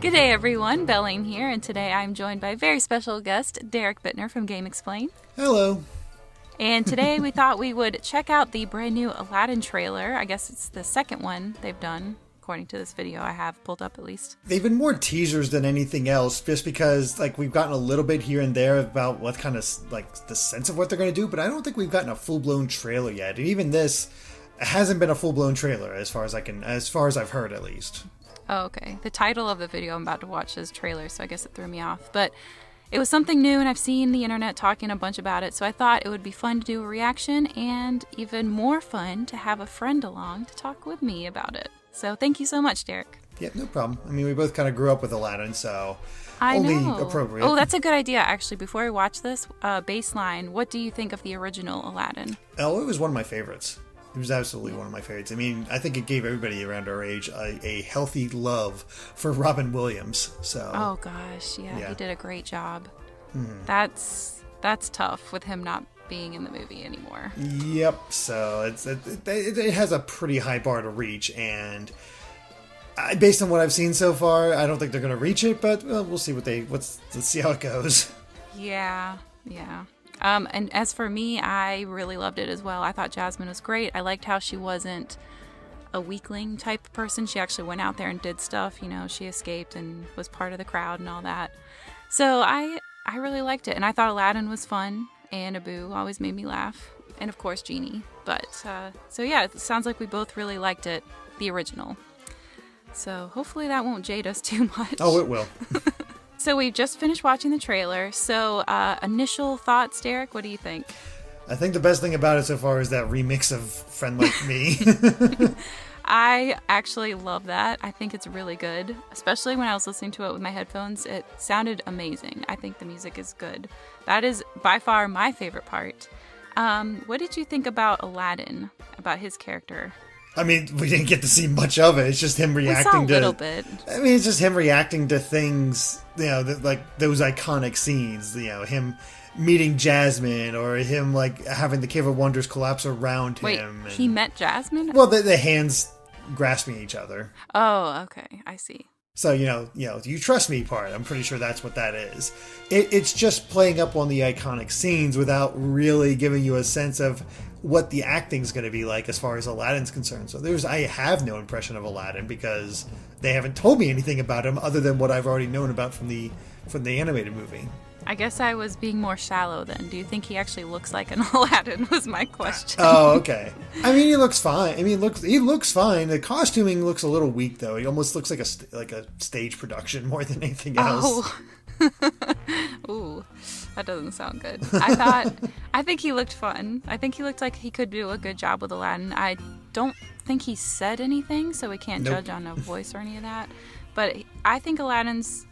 Good day, everyone. BelleAim here, and today I'm joined by a very special guest, Derrick Bitner from GameXplain. Hello. And today we thought we would check out the brand new Aladdin trailer. I guess it's the second one they've done, according to this video I have pulled up at least. They've been more teasers than anything else, just because we've gotten a little bit here and there about what kind of the sense of what they're going to do, but I don't think we've gotten a full-blown trailer yet. And even this hasn't been a full-blown trailer as far as I've heard at least. Oh, okay. The title of the video I'm about to watch is trailer, so I guess it threw me off. But it was something new, and I've seen the internet talking a bunch about it, so I thought it would be fun to do a reaction, and even more fun to have a friend along to talk with me about it. So thank you so much, Derrick. Yeah, no problem. I mean, we both kind of grew up with Aladdin, so I only know. appropriate. Oh, that's a good idea, actually. Before we watch this, baseline, what do you think of the original Aladdin? Oh, it was one of my favorites. It was absolutely one of my favorites. I mean, I think it gave everybody around our age a healthy love for Robin Williams. So. Oh gosh, yeah, he did a great job. Mm-hmm. That's tough with him not being in the movie anymore. Yep. So it has a pretty high bar to reach, and based on what I've seen so far, I don't think they're going to reach it. But we'll see let's see how it goes. Yeah. And as for me, I really loved it as well. I thought Jasmine was great. I liked how she wasn't a weakling type person. She actually went out there and did stuff. You know, she escaped and was part of the crowd and all that. So I really liked it. And I thought Aladdin was fun. And Abu always made me laugh. And of course, Genie. But, so yeah, it sounds like we both really liked it, the original. So hopefully that won't jade us too much. Oh, it will. So we just finished watching the trailer. So initial thoughts, Derrick, what do you think? I think the best thing about it so far is that remix of Friend Like Me. I actually love that. I think it's really good, especially when I was listening to it with my headphones. It sounded amazing. I think the music is good. That is by far my favorite part. What did you think about Aladdin, about his character? I mean, we didn't get to see much of it. It's just him reacting to... a little bit. I mean, it's just him reacting to things, you know, like those iconic scenes. You know, him meeting Jasmine, or him, having the Cave of Wonders collapse around him. Wait, he met Jasmine? Well, the hands grasping each other. Oh, okay. I see. So, you know, you trust me part. I'm pretty sure that's what that is. It's just playing up on the iconic scenes without really giving you a sense of what the acting's going to be like as far as Aladdin's concerned. So I have no impression of Aladdin because they haven't told me anything about him other than what I've already known about from the animated movie. I guess I was being more shallow then. Do you think he actually looks like an Aladdin was my question. Oh, okay. I mean, he looks fine. He looks fine. The costuming looks a little weak, though. He almost looks like a stage production more than anything else. Oh. Ooh, that doesn't sound good. I think he looked fun. I think he looked like he could do a good job with Aladdin. I don't think he said anything, so we can't judge on a voice or any of that. But I think Aladdin's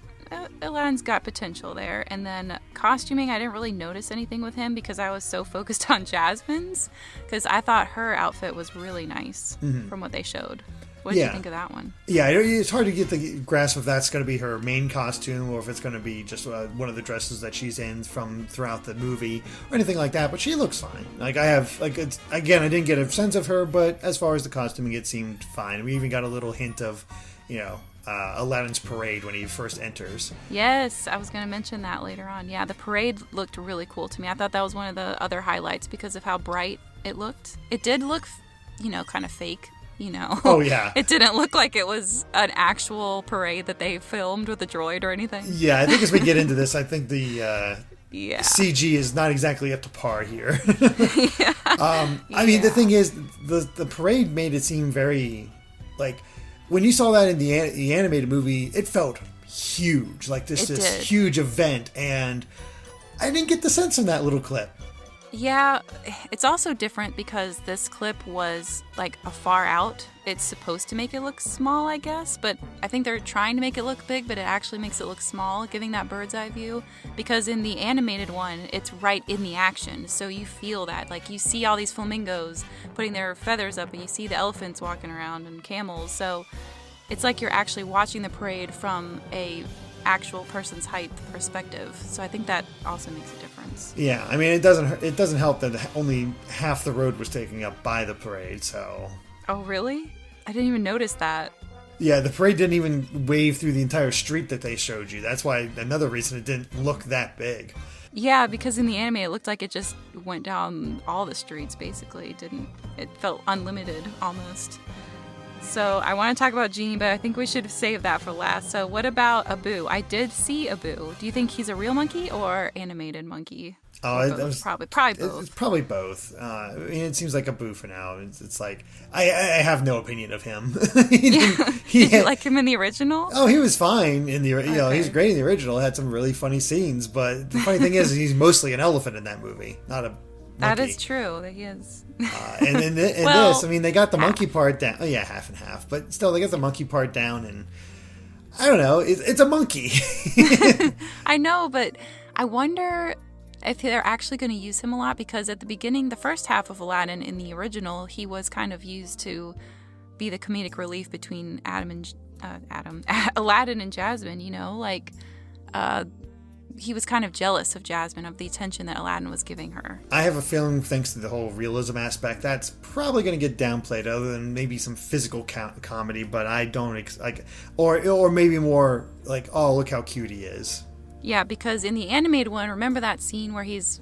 got potential there. And then costuming, I didn't really notice anything with him because I was so focused on Jasmine's, because I thought her outfit was really nice from what they showed. What did you think of that one? Yeah, it's hard to get the grasp if that's going to be her main costume or if it's going to be just one of the dresses that she's in from throughout the movie or anything like that. But she looks fine. I didn't get a sense of her, but as far as the costuming, it seemed fine. We even got a little hint of, Aladdin's parade when he first enters. Yes, I was going to mention that later on. Yeah, the parade looked really cool to me. I thought that was one of the other highlights because of how bright it looked. It did look, kind of fake. Oh, yeah. It didn't look like it was an actual parade that they filmed with a droid or anything. Yeah, I think as we get into this, I think the CG is not exactly up to par here. I mean, the thing is, the parade made it seem very, when you saw that in the animated movie, it felt huge, this huge event, and I didn't get the sense in that little clip. Yeah, it's also different because this clip was a far out. It's supposed to make it look small, I guess, but I think they're trying to make it look big, but it actually makes it look small, giving that bird's eye view. Because in the animated one, it's right in the action, so you feel that. You see all these flamingos putting their feathers up, and you see the elephants walking around and camels, so it's like you're actually watching the parade from a actual person's height perspective. So I think that also makes a difference. Yeah, I mean, it doesn't help that only half the road was taken up by the parade, so... Oh, really? I didn't even notice that. Yeah, the parade didn't even wave through the entire street that they showed you. That's why another reason it didn't look that big. Yeah, because in the anime it looked like it just went down all the streets basically. It felt unlimited almost. So I want to talk about Genie, but I think we should save that for last. So what about Abu? I did see Abu. Do you think he's a real monkey or animated monkey? Oh, probably both. It's probably both. I mean, it seems like Abu for now. It's like I have no opinion of him. Did you like him in the original? Oh, he was fine in the. You know, he's great in the original. Had some really funny scenes, but the funny thing is, he's mostly an elephant in that movie, not a monkey. That is true. That he is. And in this, I mean, they got the monkey part down. Oh yeah, half and half, but still, they got the monkey part down, and I don't know. It's a monkey. I know, but I wonder if they're actually going to use him a lot, because at the beginning, the first half of Aladdin in the original, he was kind of used to be the comedic relief between Aladdin and Jasmine, you know, like he was kind of jealous of Jasmine, of the attention that Aladdin was giving her. I have a feeling, thanks to the whole realism aspect, that's probably going to get downplayed, other than maybe some physical comedy, but I don't or maybe more like, oh, look how cute he is. Yeah, because in the animated one, remember that scene where he's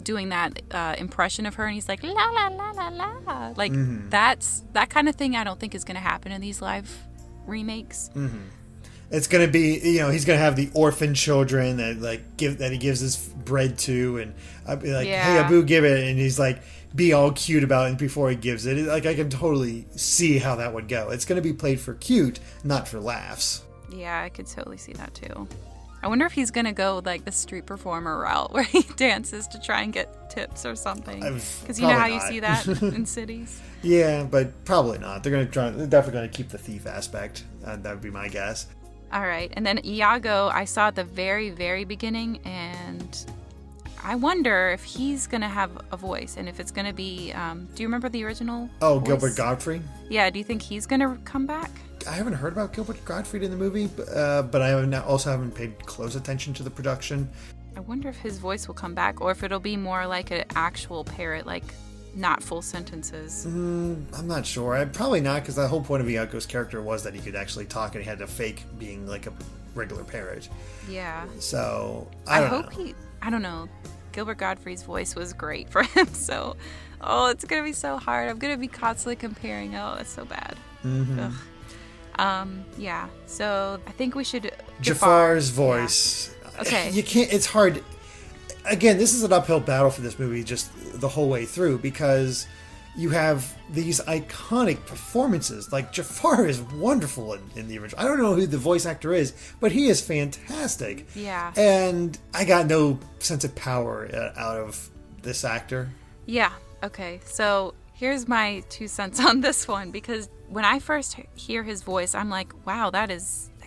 doing that impression of her and he's like, la, la, la, la, la. Like, that's that kind of thing I don't think is going to happen in these live remakes. Mm-hmm. It's going to be, you know, he's going to have the orphan children that he gives his bread to, and I'd be like, hey, Abu, give it. And he's like, be all cute about it before he gives it. Like, I can totally see how that would go. It's going to be played for cute, not for laughs. Yeah, I could totally see that too. I wonder if he's going to go like the street performer route where he dances to try and get tips or something. Because you know how you see that in cities? Yeah, but probably not. They're definitely going to keep the thief aspect. That would be my guess. All right. And then Iago, I saw at the very, very beginning, and I wonder if he's going to have a voice, and if it's going to be, do you remember the original voice? Gilbert Gottfried? Yeah, do you think he's going to come back? I haven't heard about Gilbert Gottfried in the movie, but I also haven't paid close attention to the production. I wonder if his voice will come back, or if it'll be more like an actual parrot, like not full sentences. I'm not sure. Probably not, because the whole point of Iago's character was that he could actually talk, and he had to fake being like a regular parrot. Yeah. So, I don't know. Gilbert Gottfried's voice was great for him, so, it's going to be so hard. I'm going to be constantly comparing. Oh, it's so bad. Mm-hmm. Ugh. Yeah, so I think we should... Jafar's voice. Yeah. Okay. You can't... It's hard... Again, this is an uphill battle for this movie just the whole way through, because you have these iconic performances. Like, Jafar is wonderful in the original. I don't know who the voice actor is, but he is fantastic. Yeah. And I got no sense of power out of this actor. Yeah, okay. So here's my 2 cents on this one, because when I first hear his voice, I'm like, wow, that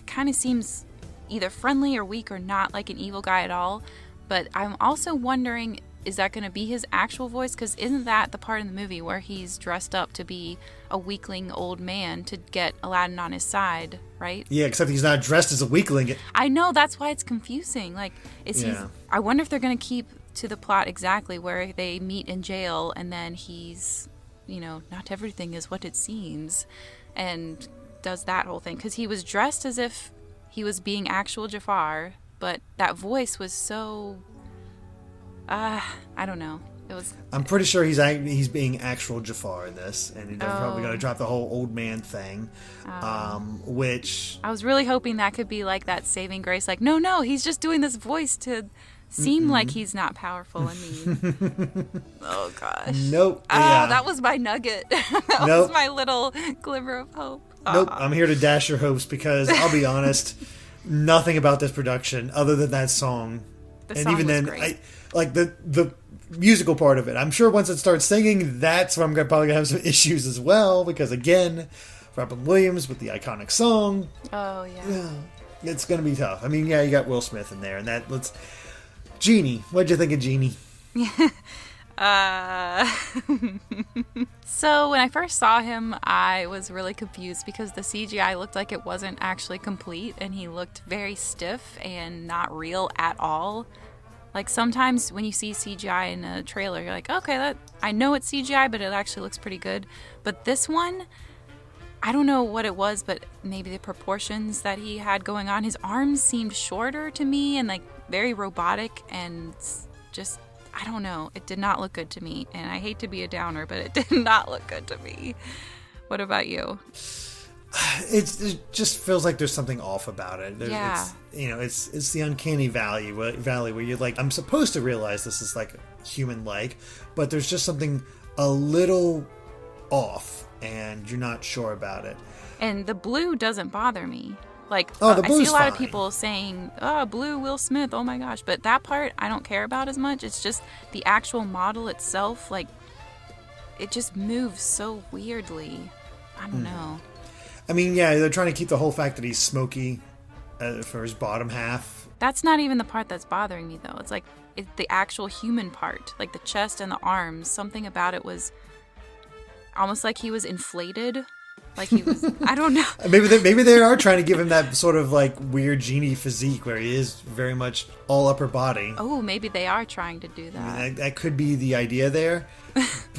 kind of seems either friendly or weak or not like an evil guy at all. But I'm also wondering, is that going to be his actual voice? Because isn't that the part in the movie where he's dressed up to be a weakling old man to get Aladdin on his side, right? Yeah, except he's not dressed as a weakling. I know, that's why it's confusing. Like, I wonder if they're going to keep to the plot exactly where they meet in jail and then he's, you know, not everything is what it seems, and does that whole thing. Because he was dressed as if he was being actual Jafar, but that voice was so... I don't know. I'm pretty sure he's being actual Jafar in this, and they're probably going to drop the whole old man thing, which... I was really hoping that could be like that saving grace, like, no, he's just doing this voice to seem like he's not powerful and mean. Oh, gosh. Nope. That was my nugget. That was my little glimmer of hope. Nope, I'm here to dash your hopes, because I'll be honest, nothing about this production other than that song. And even then, great. The musical part of it. I'm sure once it starts singing, that's where I'm probably gonna have some issues as well, because again, Robin Williams with the iconic song. Oh yeah. It's gonna be tough. I mean, you got Will Smith in there, and Genie. What'd you think of Genie? So when I first saw him, I was really confused because the CGI looked like it wasn't actually complete, and he looked very stiff and not real at all. Like, sometimes when you see CGI in a trailer, you're like, okay, I know it's CGI, but it actually looks pretty good. But this one, I don't know what it was, but maybe the proportions that he had going on. His arms seemed shorter to me and like very robotic and just, I don't know. It did not look good to me. And I hate to be a downer, but it did not look good to me. What about you? It just feels like there's something off about it. Yeah. It's the uncanny valley where you're like, I'm supposed to realize this is like human-like, but there's just something a little off, and you're not sure about it. And the blue doesn't bother me. Like, I see a lot of people saying, oh, blue Will Smith, oh my gosh. But that part I don't care about as much. It's just the actual model itself, like, it just moves so weirdly. I don't know. I mean, yeah, they're trying to keep the whole fact that he's smoky for his bottom half. That's not even the part that's bothering me, though. It's like the actual human part, like the chest and the arms. Something about it was almost like he was inflated. Like he was, I don't know. Maybe they are trying to give him that sort of like weird genie physique where he is very much all upper body. Oh, maybe they are trying to do that. I mean, that could be the idea there,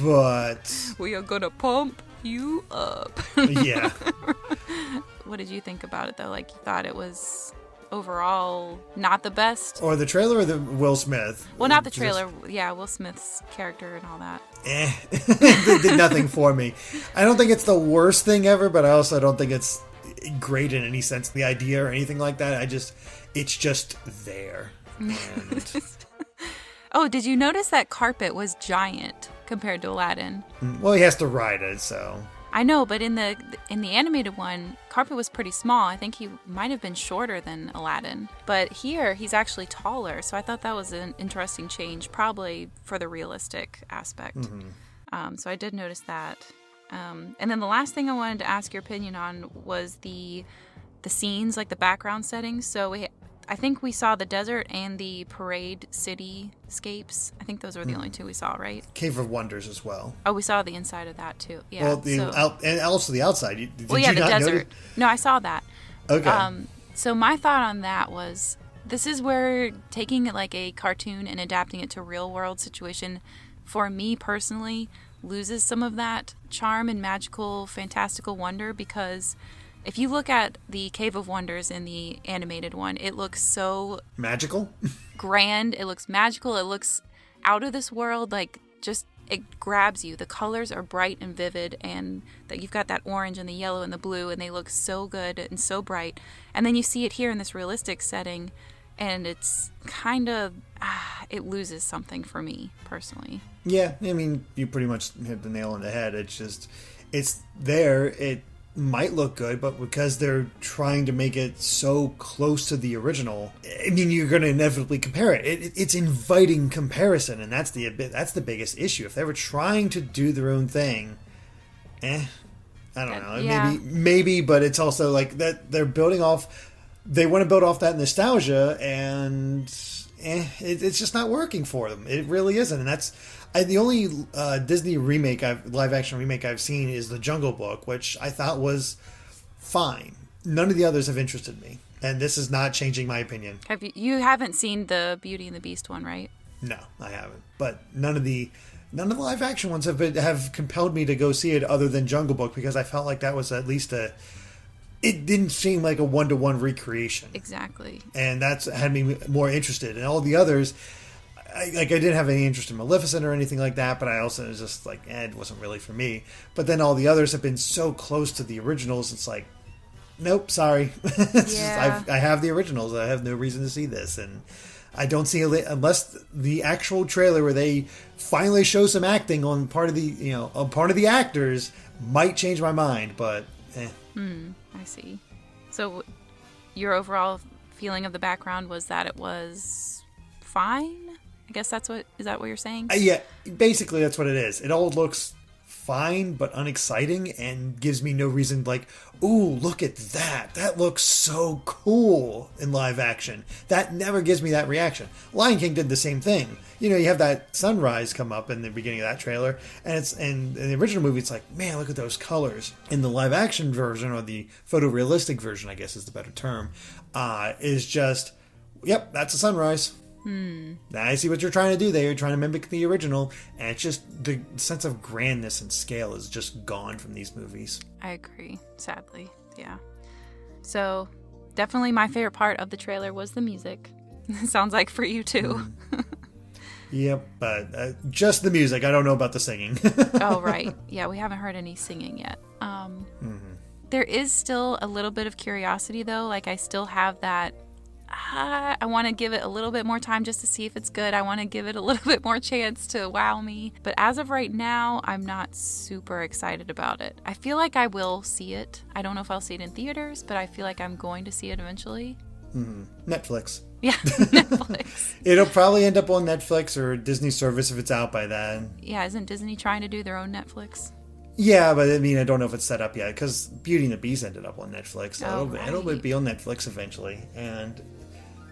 but... We are gonna pump you up. Yeah. What did you think about it, though? Like, you thought it was overall not the best? Or the trailer or the Will Smith? Well, not the trailer. Yeah, Will Smith's character and all that. It did nothing for me. I don't think it's the worst thing ever, but I also don't think it's great in any sense, the idea or anything like that. It's just there. And... Oh, did you notice that carpet was giant compared to Aladdin? Well, he has to ride it, so... I know, but in the animated one, carpet was pretty small. I think he might have been shorter than Aladdin. But here, he's actually taller, so I thought that was an interesting change, probably for the realistic aspect. Mm-hmm. So I did notice that. And then the last thing I wanted to ask your opinion on was the scenes, like the background settings. So I think we saw the desert and the parade cityscapes. I think those were the only two we saw, right? Cave of Wonders as well. Oh, we saw the inside of that too. Yeah. Well, and also the outside. Did the you not desert. Notice? No, I saw that. Okay. So my thought on that was, this is where taking it like a cartoon and adapting it to a real world situation, for me personally, loses some of that charm and magical, fantastical wonder, because if you look at the Cave of Wonders in the animated one, it looks so... Magical? Grand. It looks magical. It looks out of this world. Like, just, it grabs you. The colors are bright and vivid, and that you've got that orange and the yellow and the blue, and they look so good and so bright. And then you see it here in this realistic setting, and it's kind of... it loses something for me, personally. Yeah, I mean, you pretty much hit the nail on the head. It's just... It's there. It might look good, but because they're trying to make it so close to the original, I mean, you're going to inevitably compare it. It's inviting comparison, and that's the biggest issue. If they were trying to do their own thing, I don't know. Yeah. Maybe, but it's also like that they're building off. They want to build off that nostalgia, and it's just not working for them. It really isn't, and that's. The only Disney live action remake I've seen is The Jungle Book, which I thought was fine. None of the others have interested me, and this is not changing my opinion. You haven't seen the Beauty and the Beast one, right? No, I haven't. But none of the live action ones have compelled me to go see it, other than Jungle Book, because I felt like that was at least it didn't seem like a one-to-one recreation. Exactly. And that's had me more interested. And all the others, I didn't have any interest in Maleficent or anything like that, but I also was just like, it wasn't really for me. But then all the others have been so close to the originals, it's like, nope, sorry. I have the originals. I have no reason to see this. And I don't see, unless the actual trailer where they finally show some acting on part of the actors might change my mind, but I see. So your overall feeling of the background was that it was fine? I guess is that what you're saying? Yeah, basically that's what it is. It all looks fine, but unexciting, and gives me no reason like, ooh, look at that. That looks so cool in live action. That never gives me that reaction. Lion King did the same thing. You have that sunrise come up in the beginning of that trailer, and in the original movie, it's like, man, look at those colors. In the live action version, or the photorealistic version, I guess is the better term, is just, yep, that's a sunrise. I see what you're trying to do there. You're trying to mimic the original, and it's just the sense of grandness and scale is just gone from these movies. I agree, sadly. Yeah. So, definitely my favorite part of the trailer was the music. Sounds like for you too. Yep, but just the music. I don't know about the singing. Oh, right. Yeah, we haven't heard any singing yet. There is still a little bit of curiosity, though. Like, I still have that. I want to give it a little bit more time just to see if it's good. I want to give it a little bit more chance to wow me. But as of right now, I'm not super excited about it. I feel like I will see it. I don't know if I'll see it in theaters, but I feel like I'm going to see it eventually. Netflix. Yeah, Netflix. It'll probably end up on Netflix or Disney service if it's out by then. Yeah, isn't Disney trying to do their own Netflix? Yeah, but I mean, I don't know if it's set up yet because Beauty and the Beast ended up on Netflix. So right. it'll be on Netflix eventually. And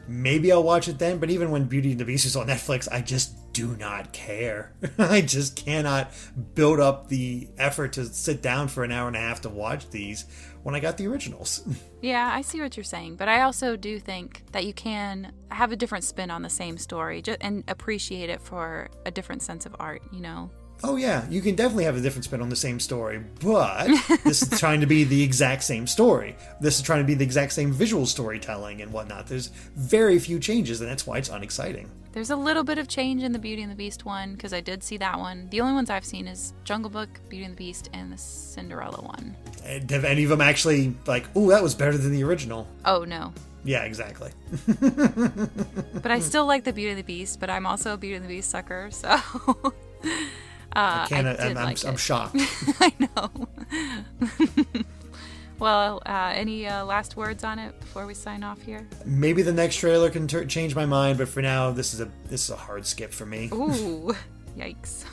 maybe I'll watch it then. But even when Beauty and the Beast is on Netflix, I just do not care. I just cannot build up the effort to sit down for an hour and a half to watch these when I got the originals. Yeah, I see what you're saying. But I also do think that you can have a different spin on the same story and appreciate it for a different sense of art, you know? Oh, yeah, you can definitely have a different spin on the same story, but this is trying to be the exact same story. This is trying to be the exact same visual storytelling and whatnot. There's very few changes, and that's why it's unexciting. There's a little bit of change in the Beauty and the Beast one, because I did see that one. The only ones I've seen is Jungle Book, Beauty and the Beast, and the Cinderella one. And have any of them actually, like, ooh, that was better than the original? Oh, no. Yeah, exactly. But I still like the Beauty and the Beast, but I'm also a Beauty and the Beast sucker, so... I'm shocked. I know. Well, any last words on it before we sign off here? Maybe the next trailer can change my mind, but for now, this is a hard skip for me. Ooh, yikes.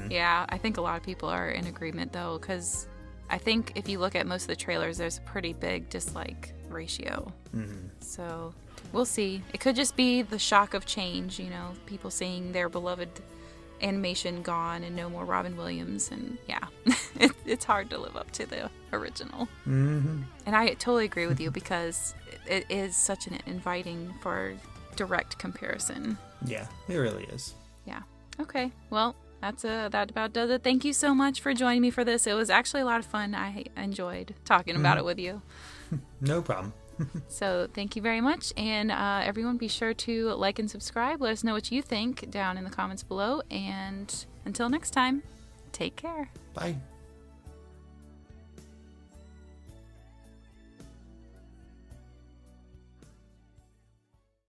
Yeah, I think a lot of people are in agreement though, because I think if you look at most of the trailers, there's a pretty big dislike ratio. So we'll see. It could just be the shock of change, you know, people seeing their beloved animation gone and no more Robin Williams, and yeah, it's hard to live up to the original. And I totally agree with you because it is such an inviting for direct comparison. Yeah, it really is. Yeah. Okay. Well, that about does it. Thank you so much for joining me for this. It was actually a lot of fun. I enjoyed talking about it with you. No problem. So thank you very much, and everyone be sure to like and subscribe. Let us know what you think down in the comments below, and until next time, take care. Bye.